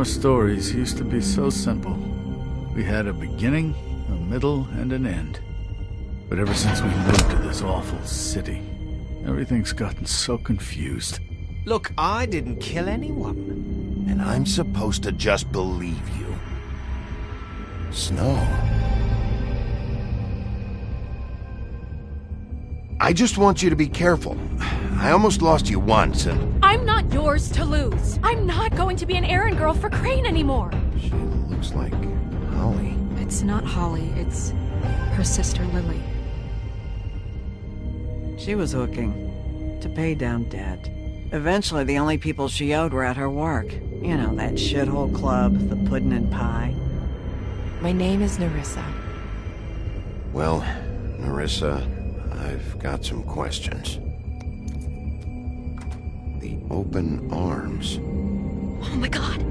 Our stories used to be so simple. We had a beginning, a middle, and an end. But ever since we moved to this awful city, everything's gotten so confused. Look, I didn't kill anyone. And I'm supposed to just believe you. Snow. I just want you to be careful. I almost lost you once, and... I'm not yours to lose. I'm not going to be an errand girl for Crane anymore. She looks like Holly. It's not Holly, it's her sister Lily. She was hooking to pay down debt. Eventually, the only people she owed were at her work. You know, that shithole club, the Puddin' and Pie. My name is Nerissa. Well, Nerissa, I've got some questions. The open arms. Oh my god.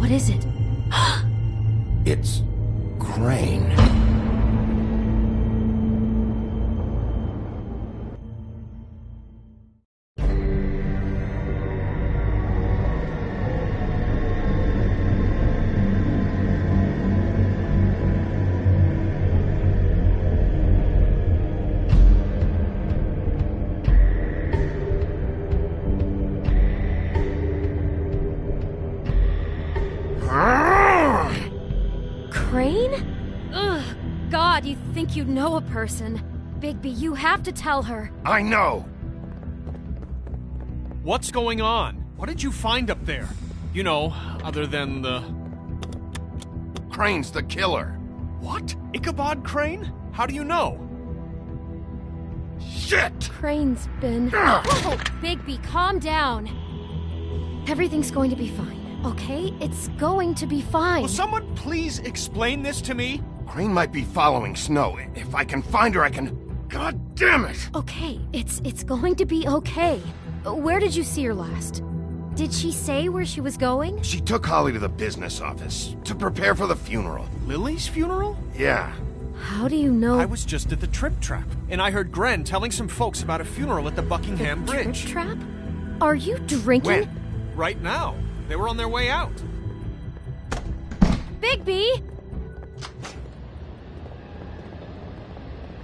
What is it? It's Crane. Crane? Ugh, God, you think you know a person. Bigby, you have to tell her. I know! What's going on? What did you find up there? You know, other than the... Crane's the killer. What? Ichabod Crane? How do you know? Shit! Crane's been... Whoa, Bigby, calm down. Everything's going to be fine, okay? It's going to be fine. Will someone please explain this to me? Crane might be following Snow. If I can find her, I can... God damn it! Okay, it's going to be okay. Where did you see her last? Did she say where she was going? She took Holly to the business office to prepare for the funeral. Lily's funeral? Yeah. How do you know? I was just at the Trip Trap, and I heard Gren telling some folks about a funeral at the Buckingham Bridge. Trip Trap? Are you drinking? When? Right now. They were on their way out. Bigby!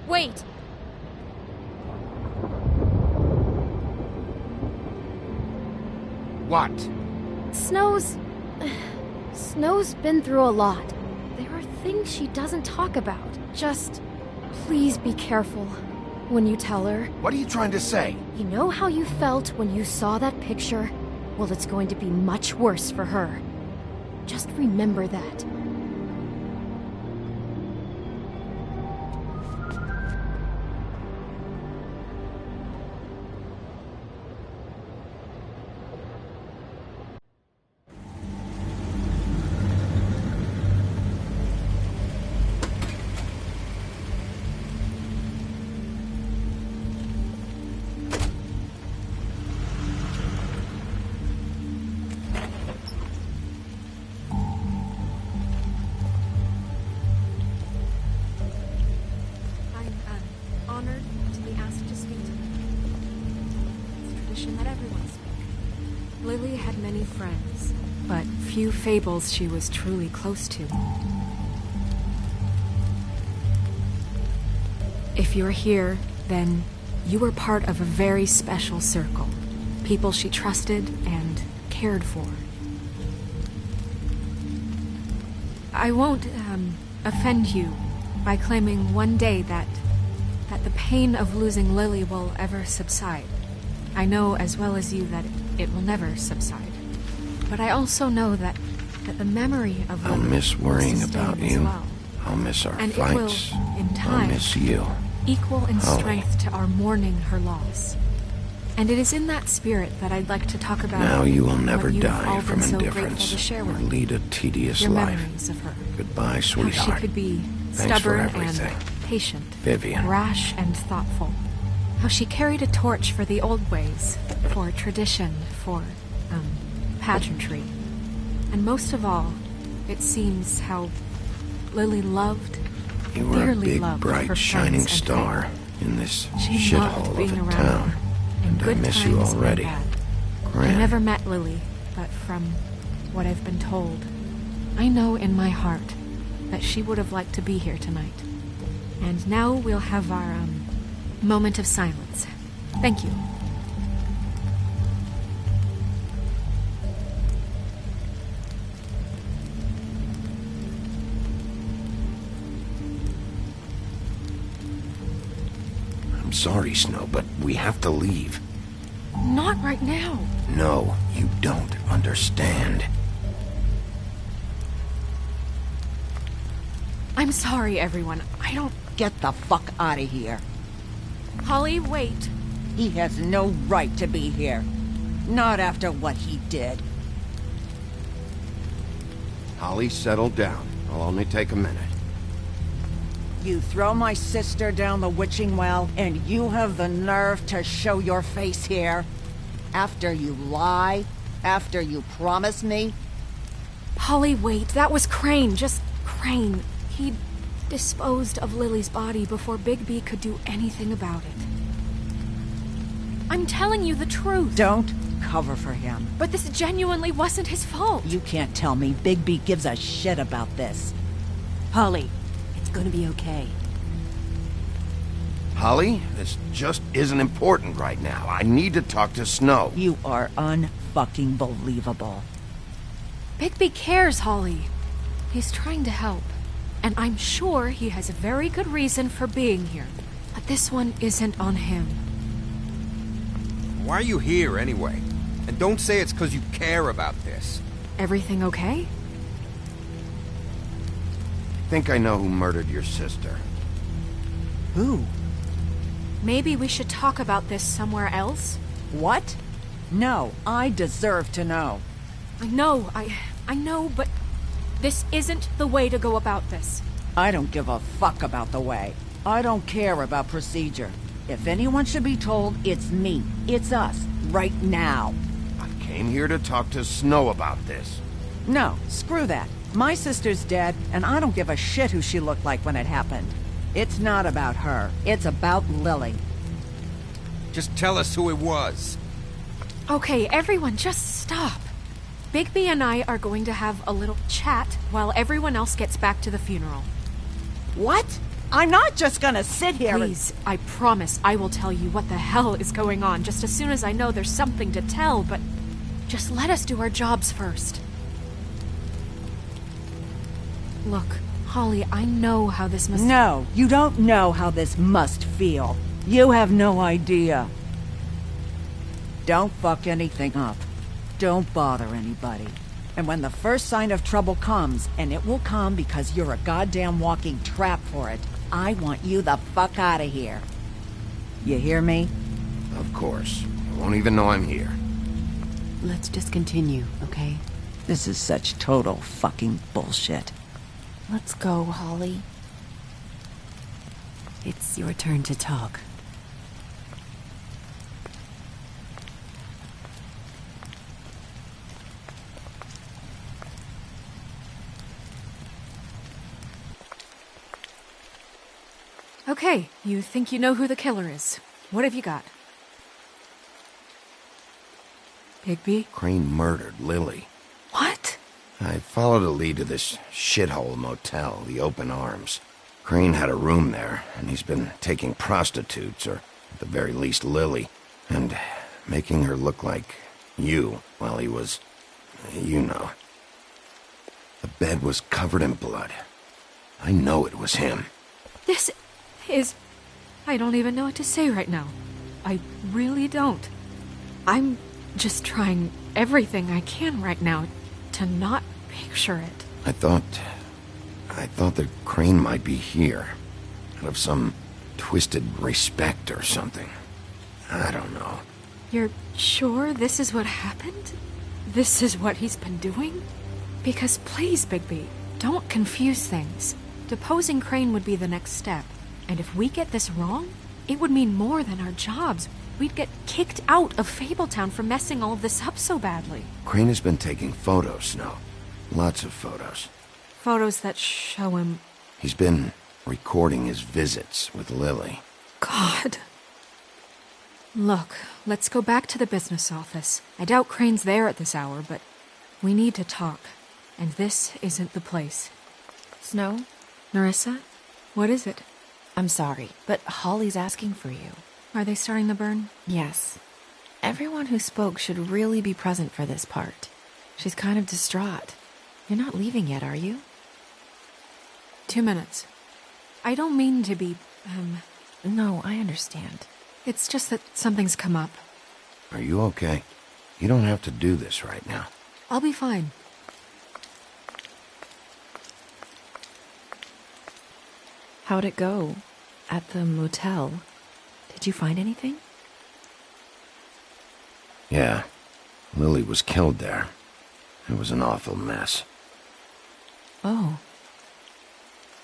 Wait. What? Snow's been through a lot. There are things she doesn't talk about. Just please be careful when you tell her. What are you trying to say? You know how you felt when you saw that picture? Well, it's going to be much worse for her. Just remember that. Honored to be asked to speak to you. It's tradition that everyone speak. Lily had many friends, but few fables she was truly close to. If you're here, then you were part of a very special circle. People she trusted and cared for. I won't, offend you by claiming one day that the pain of losing Lily will ever subside. I know as well as you that it will never subside. But I also know that the memory of Lily I'll miss worrying will sustain about as you. well. I'll miss our And fights. it will, in I'll time, miss you. equal in Holly. strength to our mourning her loss. And it is in that spirit that I'd like to talk about Now you will what never you've die all from been so grateful indifference to share or with me. lead a tedious Your life. memories of her. Goodbye, How sweetheart. she could be Thanks for stubborn everything. and patient, Vivian. rash and thoughtful. How she carried a torch for the old ways, for tradition, for, pageantry. And most of all, it seems how Lily loved, You were a dearly big, loved her bright, friends shining and star. family. in this She loved shithole being of a around town. her, in And I good miss you times and already. bad. I Gran. never met Lily, but from what I've been told, I know in my heart that she would have liked to be here tonight. And now we'll have our, moment of silence. Thank you. I'm sorry, Snow, but we have to leave. Not right now. No, you don't understand. I'm sorry, everyone. I don't... Get the fuck out of here. Holly, wait. He has no right to be here. Not after what he did. Holly, settle down. I'll only take a minute. You throw my sister down the witching well, and you have the nerve to show your face here? After you lie? After you promise me? Holly, wait. That was Crane. Just Crane. He disposed of Lily's body before Bigby could do anything about it. I'm telling you the truth. Don't cover for him. But this genuinely wasn't his fault. You can't tell me Bigby gives a shit about this. Holly, it's gonna be okay. Holly, this just isn't important right now. I need to talk to Snow. You are unfucking believable. Bigby cares, Holly. He's trying to help. And I'm sure he has a very good reason for being here. But this one isn't on him. Why are you here, anyway? And don't say it's because you care about this. Everything okay? I think I know who murdered your sister. Who? Maybe we should talk about this somewhere else? What? No, I deserve to know. I know, but this isn't the way to go about this. I don't give a fuck about the way. I don't care about procedure. If anyone should be told, it's me. It's us. Right now. I came here to talk to Snow about this. No, screw that. My sister's dead, and I don't give a shit who she looked like when it happened. It's not about her. It's about Lily. Just tell us who it was. Okay, everyone, just stop. Bigby and I are going to have a little chat while everyone else gets back to the funeral. What? I'm not just gonna sit here Please, I promise I will tell you what the hell is going on just as soon as I know there's something to tell, but just let us do our jobs first. Look, Holly, I know how this must... No, you don't know how this must feel. You have no idea. Don't fuck anything up. Don't bother anybody. And when the first sign of trouble comes, and it will come because you're a goddamn walking trap for it, I want you the fuck out of here. You hear me? Of course. You won't even know I'm here. Let's just continue, okay? This is such total fucking bullshit. Let's go, Holly. It's your turn to talk. Okay, you think you know who the killer is. What have you got? Bigby? Crane murdered Lily. What? I followed a lead to this shithole motel, the Open Arms. Crane had a room there, and he's been taking prostitutes, or at the very least Lily, and making her look like you while he was... you know. The bed was covered in blood. I know it was him. This is... I don't even know what to say right now. I really don't. I'm just trying everything I can right now to not picture it. I thought that Crane might be here. Out of some twisted respect or something. I don't know. You're sure this is what happened? This is what he's been doing? Because please, Bigby, don't confuse things. Deposing Crane would be the next step. And if we get this wrong, it would mean more than our jobs. We'd get kicked out of Fabletown for messing all of this up so badly. Crane has been taking photos, Snow. Lots of photos. Photos that show him... He's been recording his visits with Lily. God. Look, let's go back to the business office. I doubt Crane's there at this hour, but we need to talk. And this isn't the place. Snow? Nerissa? What is it? I'm sorry, but Holly's asking for you. Are they starting the burn? Yes. Everyone who spoke should really be present for this part. She's kind of distraught. You're not leaving yet, are you? 2 minutes. I don't mean to be, No, I understand. It's just that something's come up. Are you okay? You don't have to do this right now. I'll be fine. How'd it go? At the motel? Did you find anything? Yeah. Lily was killed there. It was an awful mess. Oh.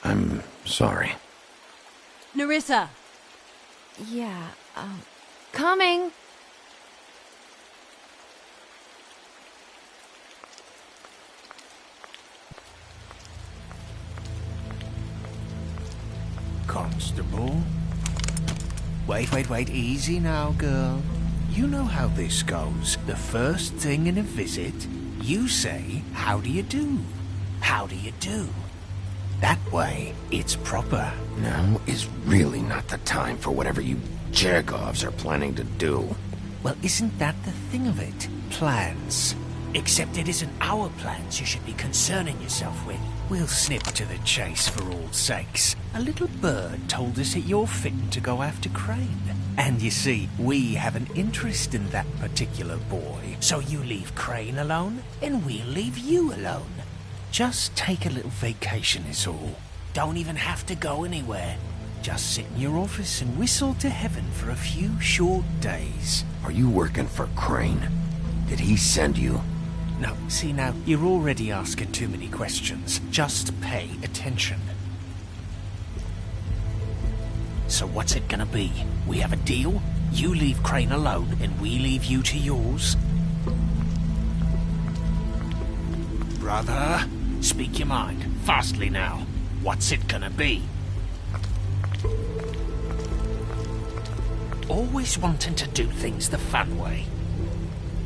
I'm sorry. Nerissa! Yeah, coming! Constable? Wait, easy now, girl. You know how this goes. The first thing in a visit, you say, how do you do? How do you do? That way, it's proper. Now is really not the time for whatever you Jergovs are planning to do. Well, isn't that the thing of it? Plans. Except it isn't our plans you should be concerning yourself with. We'll snip to the chase for all sakes. A little bird told us that you're fitting to go after Crane. And you see, we have an interest in that particular boy. So you leave Crane alone, and we'll leave you alone. Just take a little vacation is all. Don't even have to go anywhere. Just sit in your office and whistle to heaven for a few short days. Are you working for Crane? Did he send you? No, see now, you're already asking too many questions. Just pay attention. So what's it gonna be? We have a deal? You leave Crane alone and we leave you to yours? Brother, speak your mind. Fastly now. What's it gonna be? Always wanting to do things the fun way.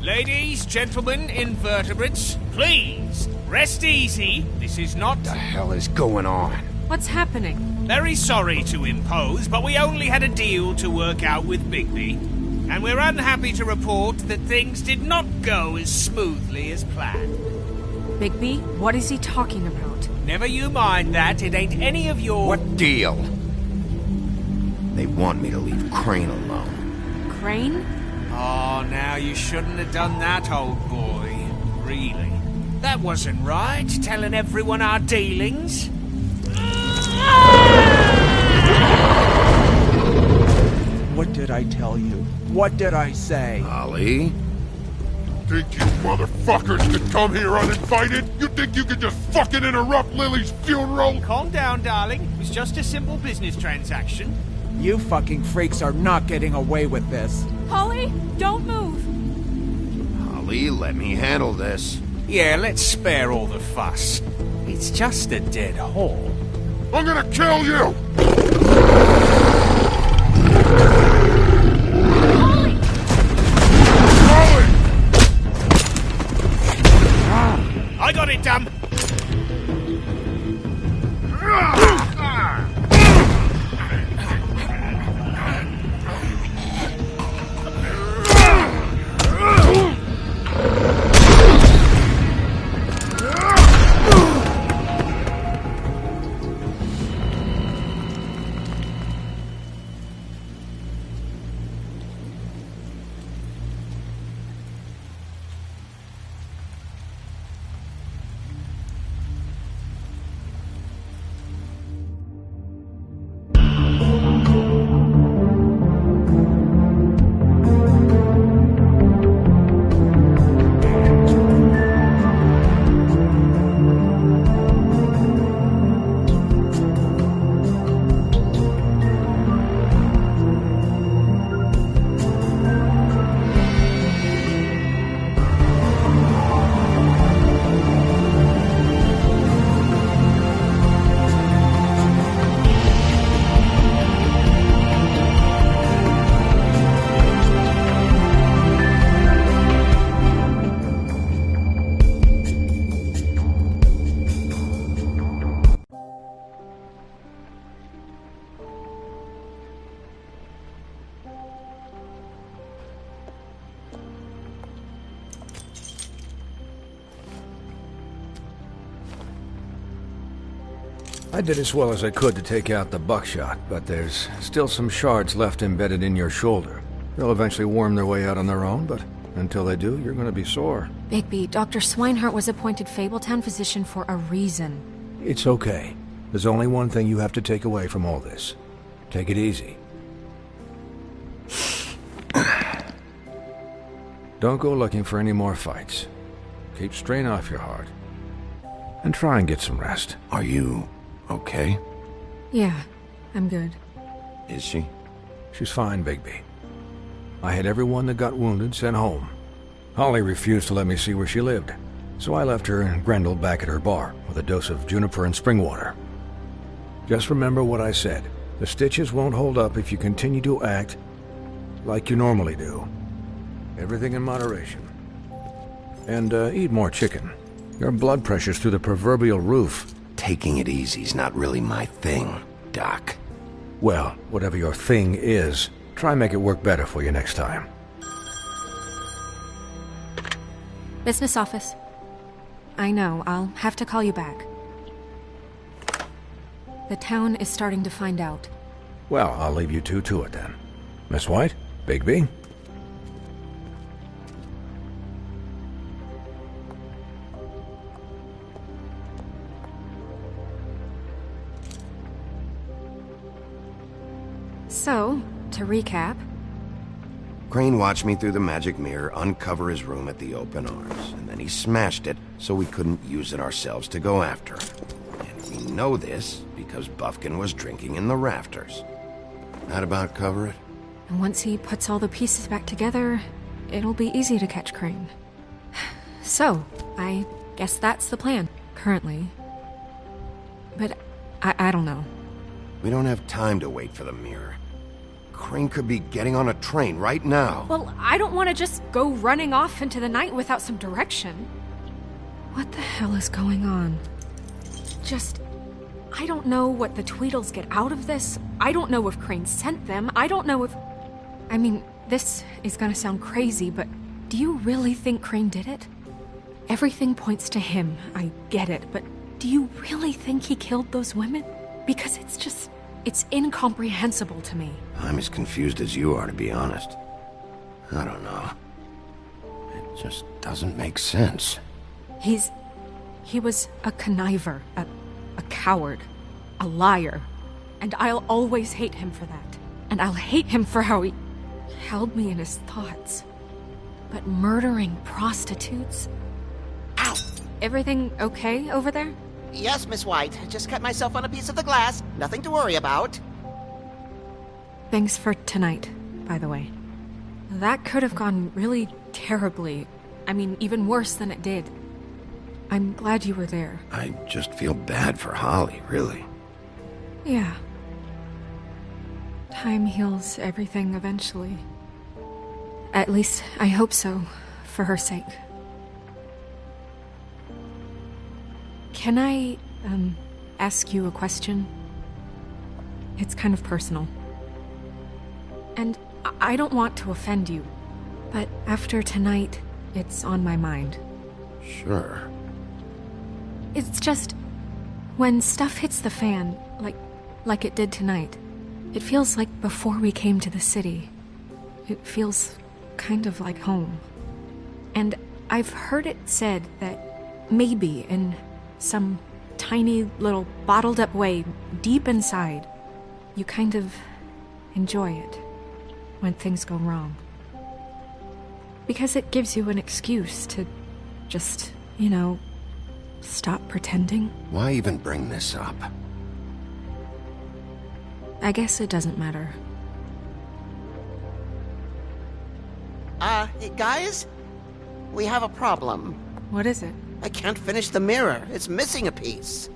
Ladies, gentlemen, invertebrates, please, rest easy. This is not... What the hell is going on? What's happening? Very sorry to impose, but we only had a deal to work out with Bigby. And we're unhappy to report that things did not go as smoothly as planned. Bigby, what is he talking about? Never you mind that, it ain't any of your... What deal? They want me to leave Crane alone. Crane? Oh, now you shouldn't have done that, old boy. Really. That wasn't right, telling everyone our dealings. What did I tell you? What did I say? Holly? Think you motherfuckers could come here uninvited? You think you could just fucking interrupt Lily's funeral? Calm down, darling. It was just a simple business transaction. You fucking freaks are not getting away with this. Holly, don't move! Holly, let me handle this. Yeah, let's spare all the fuss. It's just a dead hole. I'm gonna kill you! Holly! Holly! I got it, dumb! I did as well as I could to take out the buckshot, but there's still some shards left embedded in your shoulder. They'll eventually worm their way out on their own, but until they do, you're gonna be sore. Bigby, Dr. Swinehart was appointed Fabletown physician for a reason. It's okay. There's only one thing you have to take away from all this. Take it easy. Don't go looking for any more fights. Keep strain off your heart. And try and get some rest. Are you okay? Yeah, I'm good. Is she? She's fine, Bigby. I had everyone that got wounded sent home. Holly refused to let me see where she lived, so I left her and Grendel back at her bar with a dose of juniper and spring water. Just remember what I said. The stitches won't hold up if you continue to act like you normally do. Everything in moderation. And eat more chicken. Your blood pressure's through the proverbial roof. Taking it easy's not really my thing, Doc. Well, whatever your thing is, try and make it work better for you next time. Business office. I know, I'll have to call you back. The town is starting to find out. Well, I'll leave you two to it then. Miss White? Bigby? So, to recap... Crane watched me through the magic mirror uncover his room at the Open Arms, and then he smashed it so we couldn't use it ourselves to go after him. And we know this because Bufkin was drinking in the rafters. That about cover it? And once he puts all the pieces back together, it'll be easy to catch Crane. So, I guess that's the plan, currently. But I don't know. We don't have time to wait for the mirror. Crane could be getting on a train right now. Well, I don't want to just go running off into the night without some direction. What the hell is going on? I don't know what the Tweedles get out of this. I don't know if Crane sent them. I don't know if... I mean, this is gonna sound crazy, but do you really think Crane did it? Everything points to him, I get it, but do you really think he killed those women? Because it's incomprehensible to me. I'm as confused as you are, to be honest. I don't know. It just doesn't make sense. He was a conniver, a coward, a liar, and I'll always hate him for that. And I'll hate him for how he held me in his thoughts. But murdering prostitutes? Ow! Everything okay over there? Yes, Miss White. Just cut myself on a piece of the glass. Nothing to worry about. Thanks for tonight, by the way. That could have gone really terribly. I mean, even worse than it did. I'm glad you were there. I just feel bad for Holly, really. Yeah. Time heals everything eventually. At least, I hope so, for her sake. Can I, ask you a question? It's kind of personal. And I don't want to offend you, but after tonight, it's on my mind. Sure. It's just, when stuff hits the fan, like it did tonight, it feels like before we came to the city. It feels kind of like home. And I've heard it said that maybe in some tiny little bottled up way deep inside, you kind of enjoy it when things go wrong. Because it gives you an excuse to just, stop pretending. Why even bring this up? I guess it doesn't matter. Guys? We have a problem. What is it? I can't finish the mirror. It's missing a piece.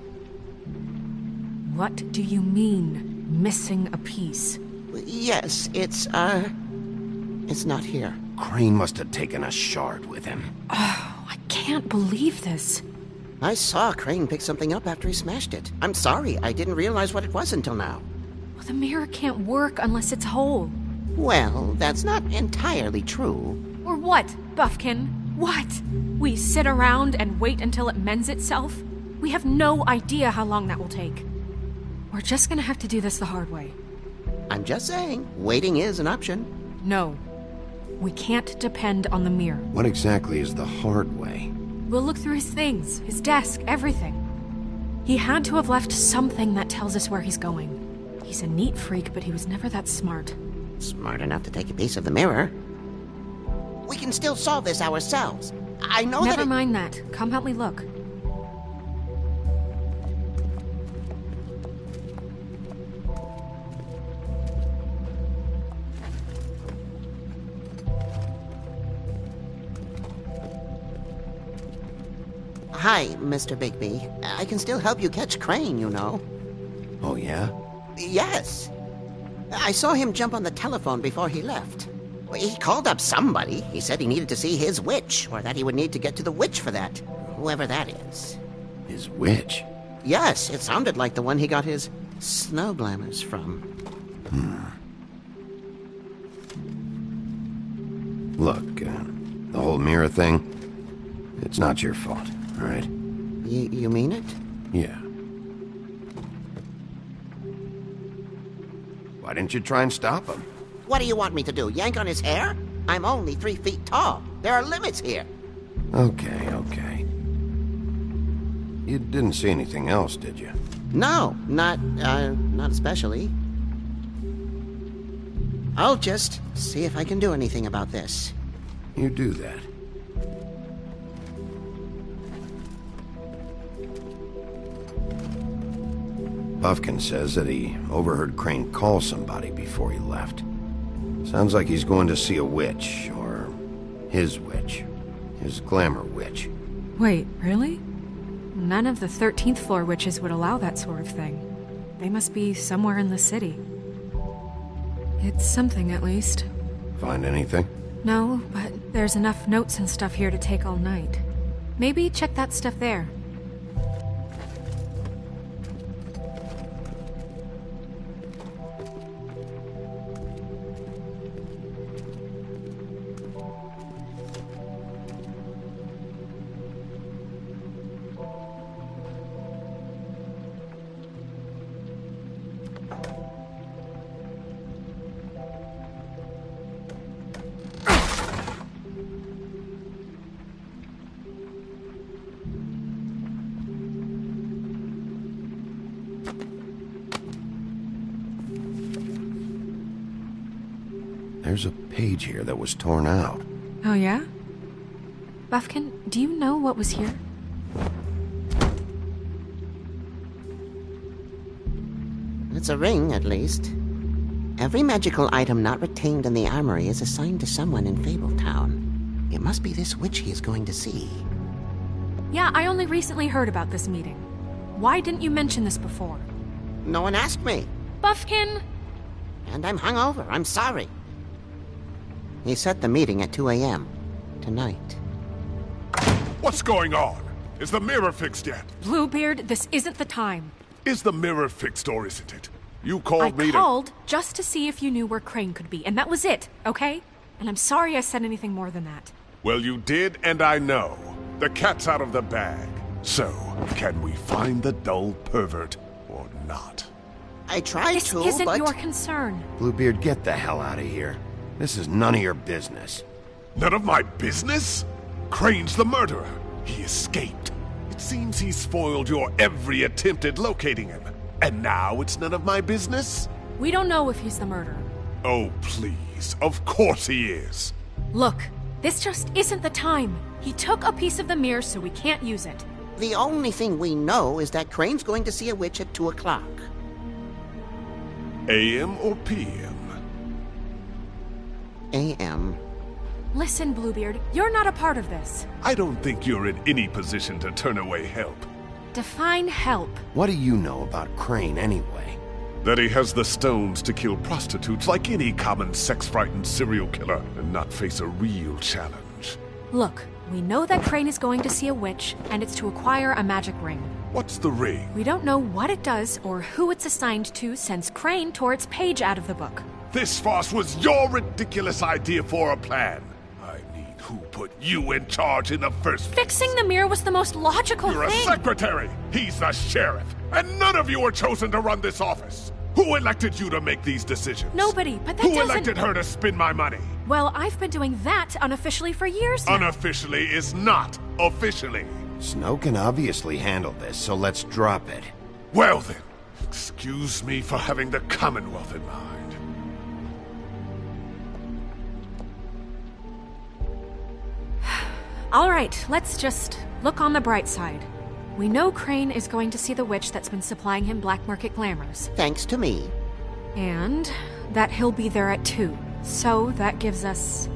What do you mean, missing a piece? Yes, it's not here. Crane must have taken a shard with him. Oh, I can't believe this. I saw Crane pick something up after he smashed it. I'm sorry, I didn't realize what it was until now. Well, the mirror can't work unless it's whole. Well, that's not entirely true. Or what, Bufkin? What? We sit around and wait until it mends itself? We have no idea how long that will take. We're just gonna have to do this the hard way. I'm just saying, waiting is an option. No. We can't depend on the mirror. What exactly is the hard way? We'll look through his things, his desk, everything. He had to have left something that tells us where he's going. He's a neat freak, but he was never that smart. Smart enough to take a piece of the mirror. We can still solve this ourselves. I know Never mind that. Come help me look. Hi, Mr. Bigby. I can still help you catch Crane, you know. Oh, yeah? Yes. I saw him jump on the telephone before he left. He called up somebody. He said he needed to see his witch, or that he would need to get to the witch for that. Whoever that is. His witch? Yes, it sounded like the one he got his snow glamours from. Look, the whole mirror thing, it's not your fault, all right? You mean it? Yeah. Why didn't you try and stop him? What do you want me to do, yank on his hair? I'm only 3 feet tall. There are limits here. Okay. You didn't see anything else, did you? No, not especially. I'll just see if I can do anything about this. You do that. Buffkin says that he overheard Crane call somebody before he left. Sounds like he's going to see a witch, or his witch. His glamour witch. Wait, really? None of the 13th floor witches would allow that sort of thing. They must be somewhere in the city. It's something, at least. Find anything? No, but there's enough notes and stuff here to take all night. Maybe check that stuff there. There's a page here that was torn out. Oh, yeah? Buffkin, do you know what was here? It's a ring, at least. Every magical item not retained in the armory is assigned to someone in Fabletown. It must be this witch he is going to see. Yeah, I only recently heard about this meeting. Why didn't you mention this before? No one asked me. Buffkin! And I'm hungover. I'm sorry. He set the meeting at 2 a.m. tonight. What's going on? Is the mirror fixed yet? Bluebeard, this isn't the time. Is the mirror fixed or isn't it? You called me I called just to see if you knew where Crane could be, and that was it, okay? And I'm sorry I said anything more than that. Well, you did, and I know. The cat's out of the bag. So, can we find the dull pervert or not? I tried to, but... This isn't your concern. Bluebeard, get the hell out of here. This is none of your business. None of my business? Crane's the murderer. He escaped. It seems he spoiled your every attempt at locating him. And now it's none of my business? We don't know if he's the murderer. Oh, please. Of course he is. Look, this just isn't the time. He took a piece of the mirror, so we can't use it. The only thing we know is that Crane's going to see a witch at 2 o'clock. AM or PM? AM. Listen, Bluebeard, you're not a part of this. I don't think you're in any position to turn away help. Define help. What do you know about Crane, anyway? That he has the stones to kill prostitutes like any common sex-frightened serial killer and not face a real challenge. Look, we know that Crane is going to see a witch, and it's to acquire a magic ring. What's the ring? We don't know what it does or who it's assigned to since Crane tore its page out of the book. This farce was your ridiculous idea for a plan. I need Who put you in charge in the first place? Fixing the mirror was the most logical You're thing. a secretary! He's the sheriff! And none of you were chosen to run this office! Who elected you to make these decisions? Nobody, but that Who doesn't... elected her to spend my money? Well, I've been doing that unofficially for years now. Unofficially is not officially. Snow can obviously handle this, so let's drop it. Well then, excuse me for having the Commonwealth in mind. All right, let's just look on the bright side. We know Crane is going to see the witch that's been supplying him black market glamours. Thanks to me. And that he'll be there at 2. So that gives us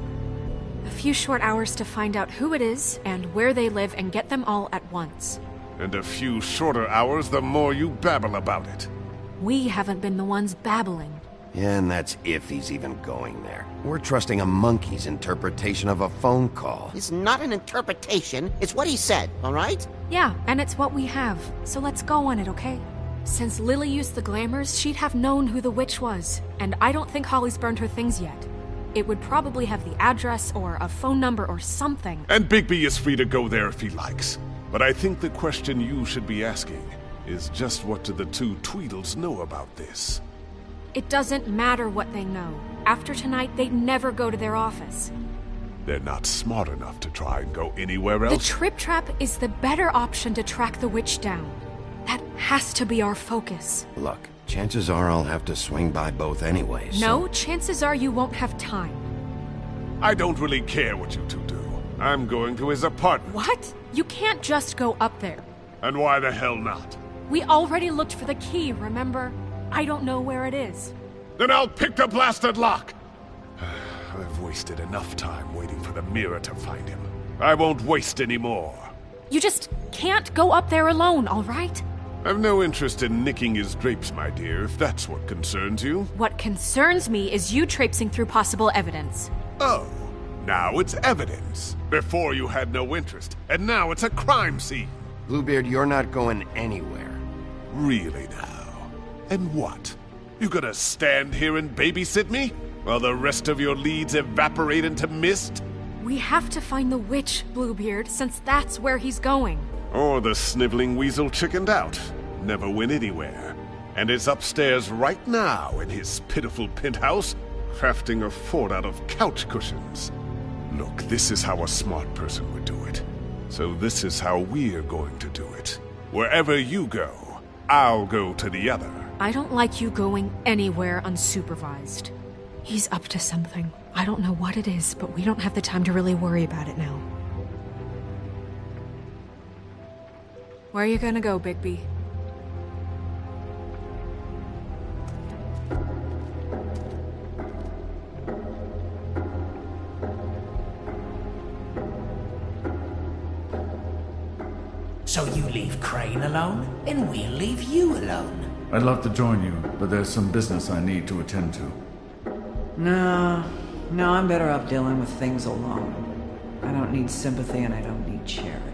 a few short hours to find out who it is and where they live and get them all at once. And a few shorter hours the more you babble about it. We haven't been the ones babbling. Yeah, and that's if he's even going there. We're trusting a monkey's interpretation of a phone call. It's not an interpretation, it's what he said, all right? Yeah, and it's what we have. So let's go on it, okay? Since Lily used the glamours, she'd have known who the witch was. And I don't think Holly's burned her things yet. It would probably have the address or a phone number or something. And Bigby is free to go there if he likes. But I think the question you should be asking is just what do the two Tweedles know about this? It doesn't matter what they know. After tonight, they'd never go to their office. They're not smart enough to try and go anywhere else. The Trip Trap is the better option to track the witch down. That has to be our focus. Look, chances are I'll have to swing by both anyways. No, chances are you won't have time. I don't really care what you two do. I'm going to his apartment. What? You can't just go up there. And why the hell not? We already looked for the key, remember? I don't know where it is. Then I'll pick the blasted lock! I've wasted enough time waiting for the mirror to find him. I won't waste any more. You just can't go up there alone, all right? I've no interest in nicking his drapes, my dear, if that's what concerns you. What concerns me is you traipsing through possible evidence. Oh, now it's evidence. Before you had no interest, and now it's a crime scene. Bluebeard, you're not going anywhere. Really now? And what? You gonna stand here and babysit me? While the rest of your leads evaporate into mist? We have to find the witch, Bluebeard, since that's where he's going. Or the sniveling weasel chickened out. Never went anywhere. And is upstairs right now in his pitiful penthouse, crafting a fort out of couch cushions. Look, this is how a smart person would do it. So this is how we're going to do it. Wherever you go, I'll go to the other. I don't like you going anywhere unsupervised. He's up to something. I don't know what it is, but we don't have the time to really worry about it now. Where are you gonna go, Bigby? So you leave Crane alone, and we'll leave you alone. I'd love to join you, but there's some business I need to attend to. No, I'm better off dealing with things alone. I don't need sympathy and I don't need charity.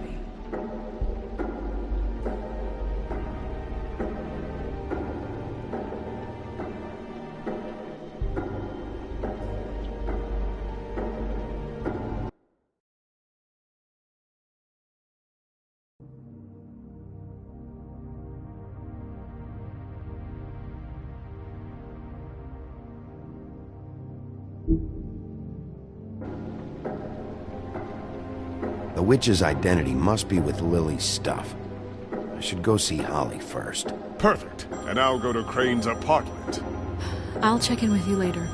The witch's identity must be with Lily's stuff. I should go see Holly first. Perfect. And I'll go to Crane's apartment. I'll check in with you later.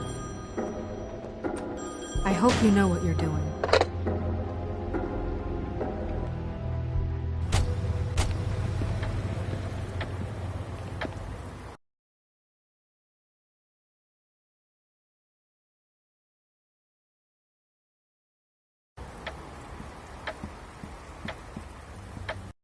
I hope you know what you're doing.